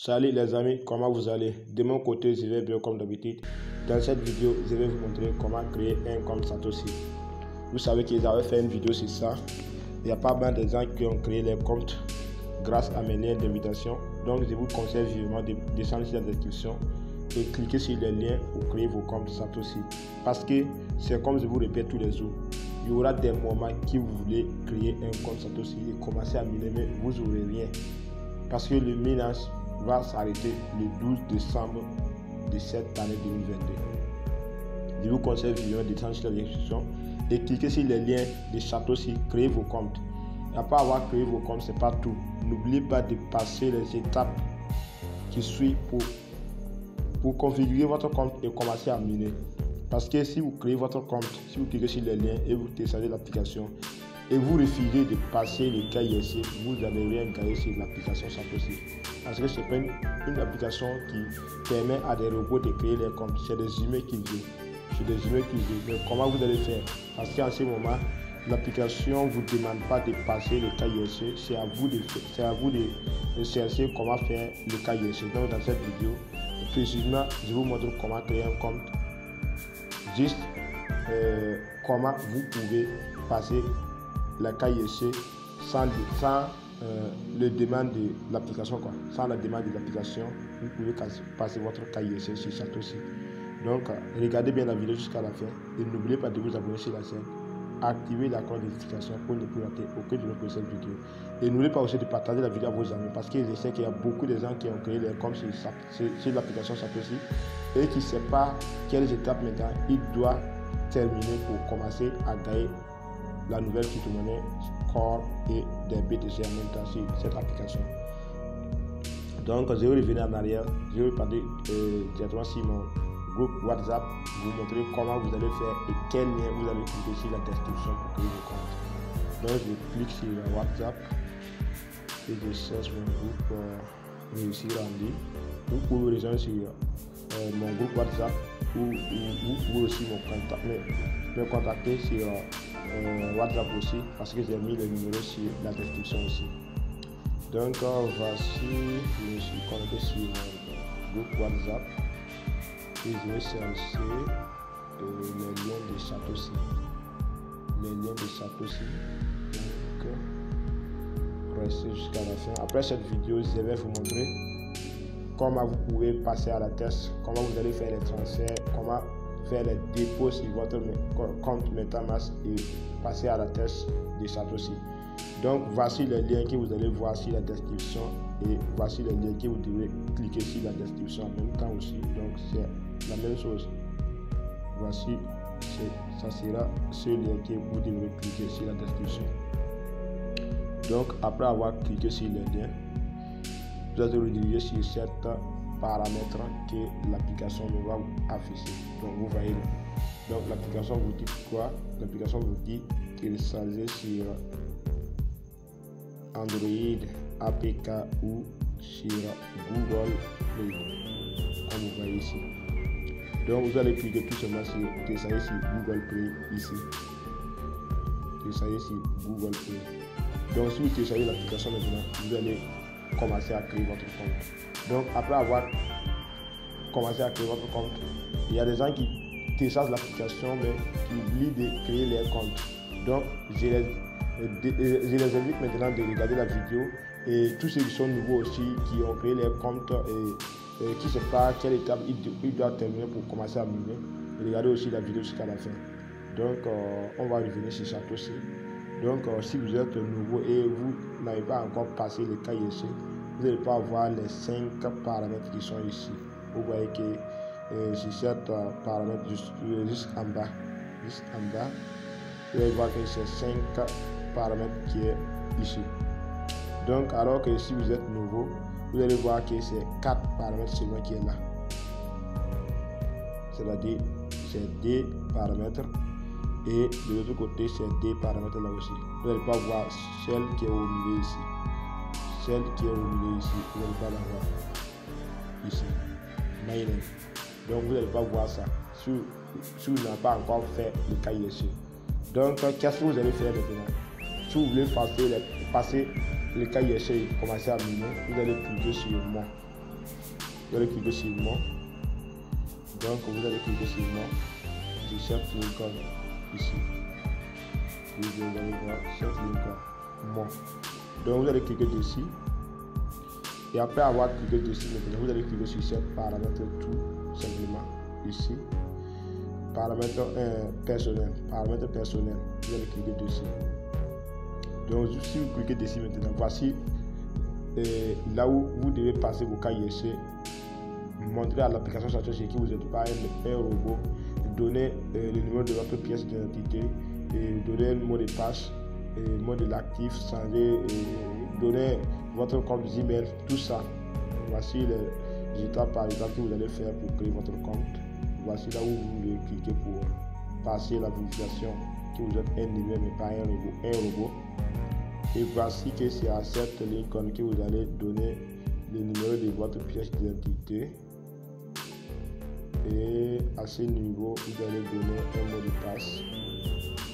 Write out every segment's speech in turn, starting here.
Salut les amis, comment vous allez? De mon côté, je vais bien comme d'habitude. Dans cette vidéo, je vais vous montrer comment créer un compte Satoshi. Vous savez qu'ils avaient fait une vidéo sur ça. Il y a pas mal de gens qui ont créé les comptes grâce à mes liens d'invitation. Donc, je vous conseille vivement de descendre sur la description et cliquer sur les liens pour créer vos comptes Satoshi. Parce que c'est comme je vous répète tous les jours. Il y aura des moments qui vous voulez créer un compte Satoshi et commencer à miner, mais vous n'aurez rien. Parce que le minage va s'arrêter le 12 décembre de cette année 2022. Je vous conseille vivement de descendre sur la description et cliquer sur les liens de Satoshi, créer vos comptes. Et après avoir créé vos comptes, c'est pas tout. N'oubliez pas de passer les étapes qui suivent pour configurer votre compte et commencer à miner. Parce que si vous créez votre compte, si vous cliquez sur les liens et vous téléchargez l'application et vous refusez de passer le KYC, vous n'allez rien gagner sur l'application Satoshi. Parce que c'est pas une application qui permet à des robots de créer les comptes. C'est des humains qui vivent. C'est des humains qui vivent. Mais comment vous allez faire? Parce qu'en ce moment, l'application ne vous demande pas de passer le KYC. C'est à vous de chercher comment faire le KYC. Donc dans cette vidéo, précisément, je vous montre comment créer un compte. Juste comment vous pouvez passer la KYC sans le demande de l'application, sans la demande de l'application, vous pouvez passer votre KYC sur Satoshi. Donc regardez bien la vidéo jusqu'à la fin et n'oubliez pas de vous abonner sur la chaîne, activez la cloche de notification pour ne plus rater aucune de nos prochaines vidéos et n'oubliez pas aussi de partager la vidéo à vos amis parce que je sais qu'il y a beaucoup de gens qui ont créé les comptes sur l'application Satoshi et qui ne savent pas quelles étapes maintenant il doit terminer pour commencer à gagner la nouvelle crypto-monnaie Core et des BTC en même temps sur cette application. Donc je vais revenir en arrière, je vais parler directement sur mon groupe WhatsApp, vous montrer comment vous allez faire et quel lien vous allez cliquer sur la description pour créer vos comptes. Donc je clique sur WhatsApp et je cherche mon groupe réussir en ligne. Vous pouvez rejoindre sur mon groupe WhatsApp ou vous pouvez aussi me contacter sur WhatsApp aussi parce que j'ai mis le numéro sur la description aussi. Donc voici, je me suis connecté sur mon groupe WhatsApp et je vais chercher les liens de Satoshi. Les liens de Satoshi. Donc restez jusqu'à la fin. Après cette vidéo, je vais vous montrer comment vous pouvez passer à la test, comment vous allez faire les transferts, comment faire les dépôts sur votre compte MetaMask et passer à la test de Satoshi. Donc voici les liens que vous allez voir sur la description et voici les liens que vous devez cliquer sur la description en même temps aussi. Donc c'est la même chose. Voici, ça sera ce lien que vous devrez cliquer sur la description. Donc après avoir cliqué sur les liens, vous allez rediriger sur cette paramètres que l'application va vous afficher. Donc vous voyez, donc l'application vous dit quoi? L'application vous dit télécharger sur Android, APK ou sur Google Play, comme vous voyez ici. Donc vous allez cliquer tout simplement sur télécharger sur Google Play ici. Télécharger sur Google Play. Donc si vous téléchargez l'application maintenant, vous allez commencer à créer votre compte. Donc après avoir commencé à créer votre compte, il y a des gens qui téléchargent l'application mais qui oublient de créer leur compte. Donc je les invite maintenant de regarder la vidéo et tous ceux qui sont nouveaux aussi, qui ont créé leur compte et qui ne savent pas quelle étape ils doivent terminer pour commencer à miner, regardez aussi la vidéo jusqu'à la fin. Donc on va revenir sur Satoshi. Donc si vous êtes nouveau et vous n'avez pas encore passé le KYC, vous n'allez pas voir les 5 paramètres qui sont ici. Vous voyez que sur cette paramètre juste en bas, vous allez voir que c'est 5 paramètres qui est ici. Donc alors que si vous êtes nouveau, vous allez voir que c'est 4 paramètres seulement qui est là. C'est-à-dire c'est des paramètres et de l'autre côté c'est des paramètres là aussi. Vous n'allez pas voir celle qui est au milieu ici. Celle qui est au milieu ici, vous n'allez pas la voir ici. Mining. Donc vous n'allez pas voir ça si vous n'avez pas encore fait le KYC. Donc qu'est-ce que vous allez faire maintenant? Si vous voulez passer le KYC et commencer à miner, vous allez cliquer sur moi. Vous allez cliquer sur moi. Donc vous allez cliquer sur moi. T-shirt Lincoln ici. Vous allez voir t-shirt Lincoln. Moi. Donc vous allez cliquer dessus. Et après avoir cliqué dessus, maintenant vous allez cliquer sur ce paramètre tout simplement ici. Paramètre personnel. Paramètre personnel. Vous allez cliquer dessus. Donc si vous cliquez dessus maintenant, voici là où vous devez passer vos cas IRC, montrer à l'application Satoshi que vous n'êtes pas un robot, donner le numéro de votre pièce d'identité, donner le mot de passe, mot de l'actif, changer, donner votre compte Gmail, tout ça. Voici les étapes par étapes que vous allez faire pour créer votre compte. Voici là où vous devez cliquer pour passer la vérification que vous êtes un humain mais pas un robot. Et voici que c'est à cette Lincoln que vous allez donner le numéro de votre pièce d'identité. Et à ce niveau, vous allez donner un mot de passe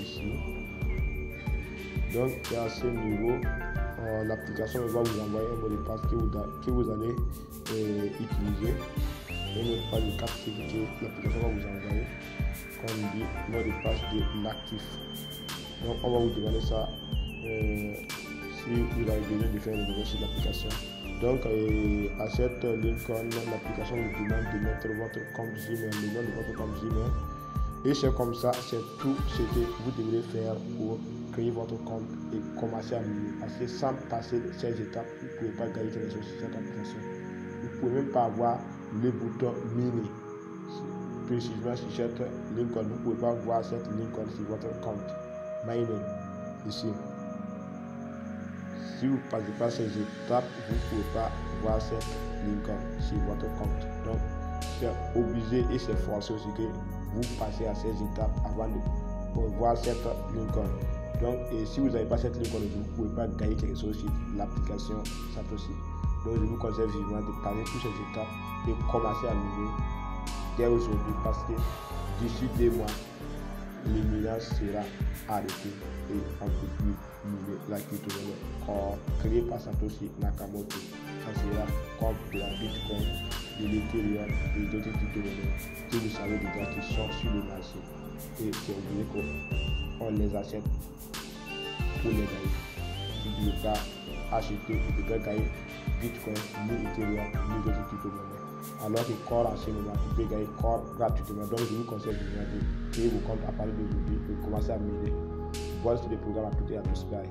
ici. Donc à ce niveau, l'application va vous envoyer un mot de passe que vous allez utiliser. Un mot de passe de carte que l'application va vous envoyer. Comme on dit, mot de passe de l'actif. Donc on va vous demander ça. Si vous avez besoin de faire une vidéo sur l'application. Donc à cette Lincoln, l'application vous demande de mettre votre compte Gmail, le nom de votre compte Gmail. Et c'est comme ça, c'est tout ce que vous devrez faire pour créer votre compte et commencer à miner. Parce que sans passer ces étapes, vous ne pouvez pas gagner quelque chose sur cette application. Vous ne pouvez même pas avoir le bouton miner. Précisément sur cette Lincoln, vous ne pouvez pas voir cette Lincoln sur votre compte mining ici. Si vous ne passez pas ces étapes, vous ne pouvez pas voir cette Lincoln sur votre compte. Donc, c'est obligé et c'est forcé aussi que vous passez à ces étapes avant de voir cette Lincoln. Donc, et si vous n'avez pas cette Lincoln, vous ne pouvez pas gagner quelque chose sur l'application Satoshi. Donc, je vous conseille vivement de passer toutes ces étapes et commencer à miner dès aujourd'hui parce que d'ici 2 mois, le minage sera arrêté et on ne peut plus miner la crypto-monnaie créée par Satoshi Nakamoto. Ça sera comme de la Bitcoin, de l'Ethereum et d'autres crypto-monnaies que vous savez déjà qui sont sur le marché. Et c'est obligé qu'on les achète pour les gagner. Vous ne pouvez pas acheter, vous pouvez gagner Bitcoin, ni Ethereum, ni d'autres crypto-monnaies. Alors que Core en ce moment, vous pouvez gagner Core gratuitement. Donc je vous conseille de créer vos comptes à partir d'aujourd'hui et commencer à miner. Voici le programme à côté à tous. Bye.